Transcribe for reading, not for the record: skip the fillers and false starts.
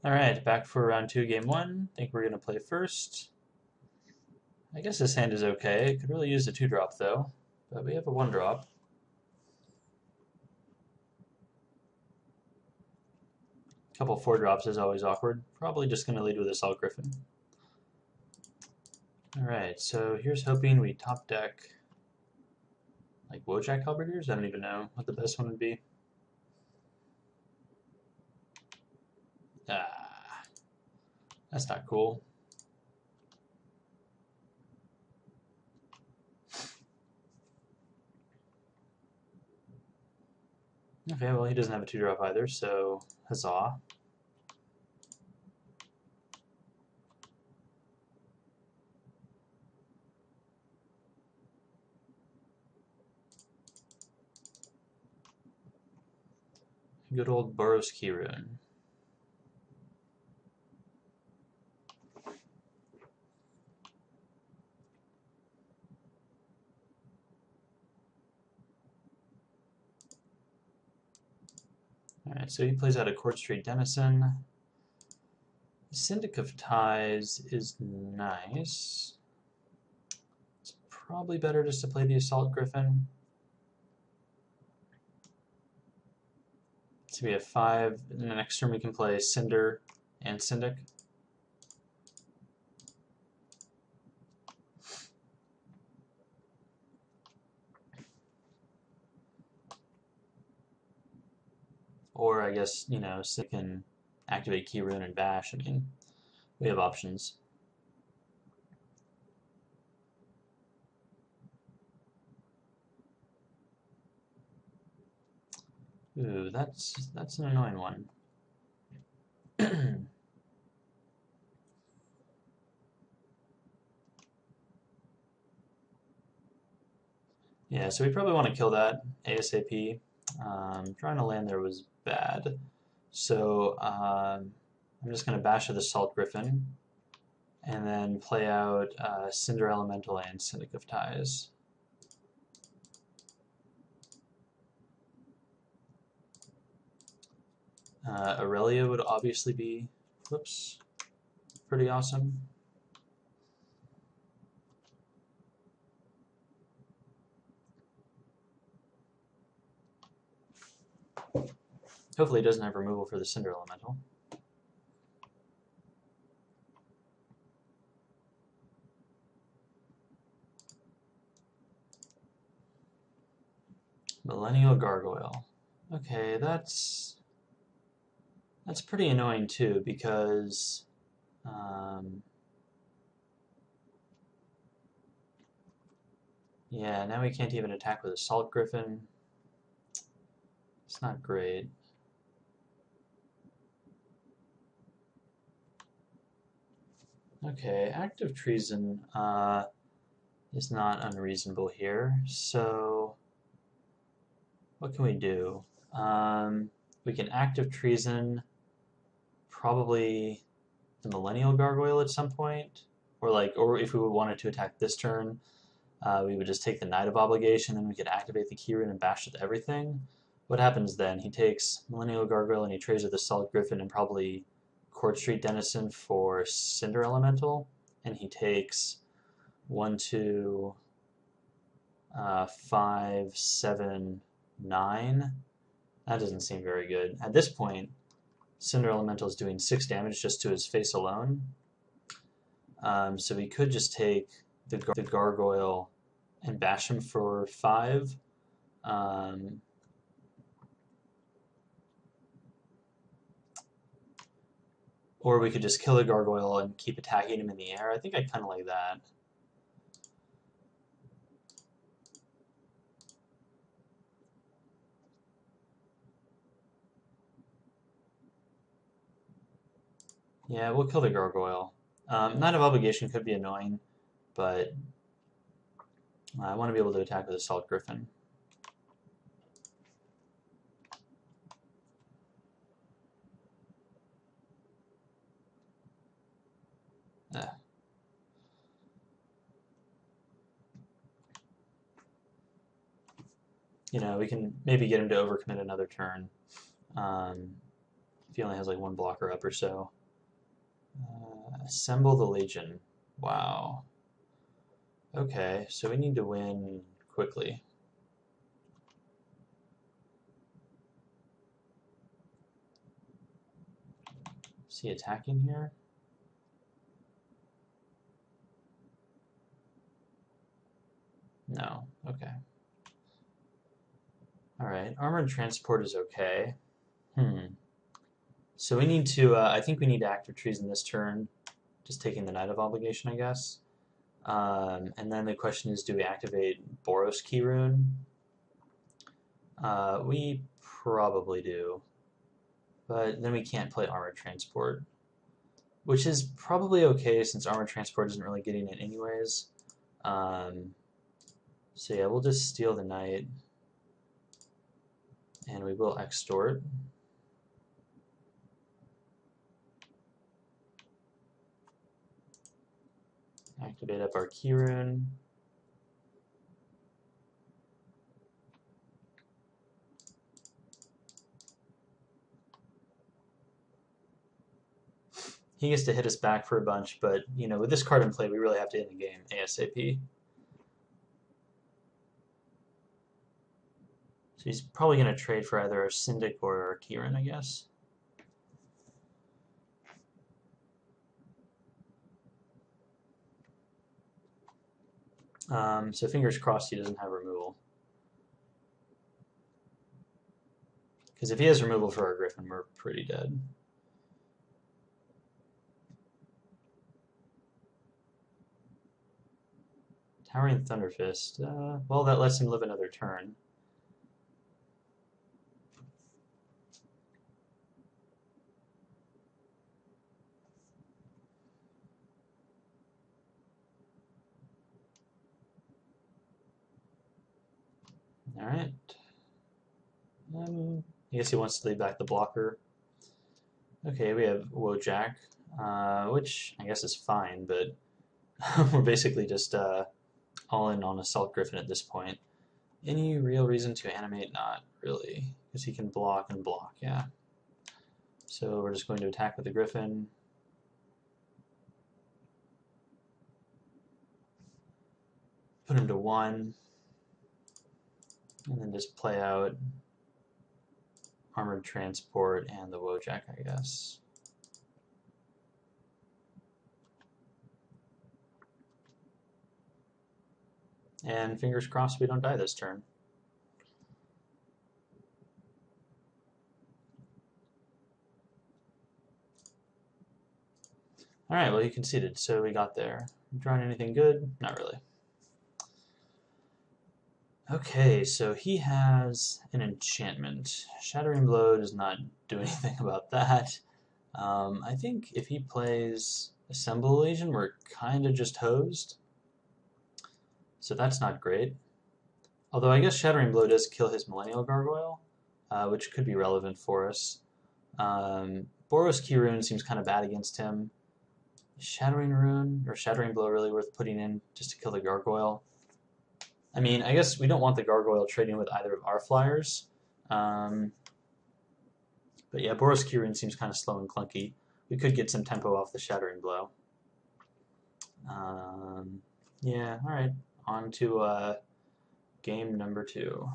Alright, back for round 2, game 1. Think we're going to play first. I guess this hand is okay. Could really use a 2-drop though, but we have a 1-drop. Couple 4-drops is always awkward. Probably just going to lead with Assault Griffin. Alright, so here's hoping we top deck like Wojak Halberdiers? I don't even know what the best one would be. Ah, that's not cool. Okay, well he doesn't have a 2-drop either, so huzzah. Good old Boros Keyrune. Alright, so he plays out a Court Street Denizen. Syndic of Ties is nice. It's probably better just to play the Assault Griffin. So we have 5, and the next turn we can play Cinder and Syndic. Or I guess, you know, Syndic can activate Keyrune and Bash. I mean, we have options. Ooh, that's an annoying one. Yeah, so we probably want to kill that ASAP. Trying to land there was bad. So I'm just going to bash with the Salt Griffin and then play out Cinder Elemental and Syndic of Ties. Aurelia would obviously be, whoops, pretty awesome. Hopefully it doesn't have removal for the Cinder Elemental. Millennial Gargoyle. Okay, that's pretty annoying too because yeah, now we can't even attack with Assault Griffin. It's not great. Okay, Active Treason is not unreasonable here. So what can we do? We can Active Treason probably the Millennial Gargoyle at some point, or if we wanted to attack this turn, we would just take the Knight of Obligation, and we could activate the Keyrune and bash with everything. What happens then? He takes Millennial Gargoyle and he trades with the Salt Griffin and probably Court Street Denizen for Cinder Elemental, and he takes 1, 2, 5, 7, 9. That doesn't seem very good. At this point, Cinder Elemental is doing 6 damage just to his face alone. So we could just take the Gargoyle and bash him for 5. Or we could just kill the Gargoyle and keep attacking him in the air. I think I kind of like that. Yeah, we'll kill the Gargoyle. Knight of Obligation could be annoying, but I want to be able to attack with Assault Griffin. You know, we can maybe get him to overcommit another turn. if he only has like one blocker up or so. Assemble the Legion. Wow. Okay, so we need to win quickly. Is he attacking here? No. Okay. Alright, armored transport is okay. So we need to, I think we need active treason this turn. Just taking the Knight of Obligation, I guess. And then the question is, do we activate Boros Key Rune? We probably do. But then we can't play Armored Transport. Which is probably okay since Armored Transport isn't really getting it anyways. So yeah, we'll just steal the Knight. And we will extort. Activate up our Key Rune. He gets to hit us back for a bunch, but you know, with this card in play, we really have to end the game ASAP. So he's probably going to trade for either our Syndic or our Key Rune, I guess. So fingers crossed he doesn't have removal. Because if he has removal for our Griffin, we're pretty dead. Towering Thunderfist. Well, that lets him live another turn. Alright. I guess he wants to leave back the blocker. Okay, we have Wojak, which I guess is fine, but we're basically just all in on Assault Griffin at this point. Any real reason to animate? Not really, because he can block and block, yeah. So we're just going to attack with the Griffin. Put him to 1. And then just play out Armored Transport and the Wojak, I guess. And fingers crossed we don't die this turn. Alright, well he conceded, so we got there. Drawing anything good? Not really. Okay, so he has an enchantment. Shattering Blow does not do anything about that. I think if he plays Assemble Legion, we're kind of just hosed. So that's not great. Although I guess Shattering Blow does kill his Millennial Gargoyle, which could be relevant for us. Boros Key Rune seems kind of bad against him. Shattering Rune, or Shattering Blow really worth putting in just to kill the Gargoyle? I mean, I guess we don't want the Gargoyle trading with either of our flyers. But yeah, Boros Key Rune seems kind of slow and clunky. We could get some tempo off the Shattering Blow. Yeah, alright. On to game number 2.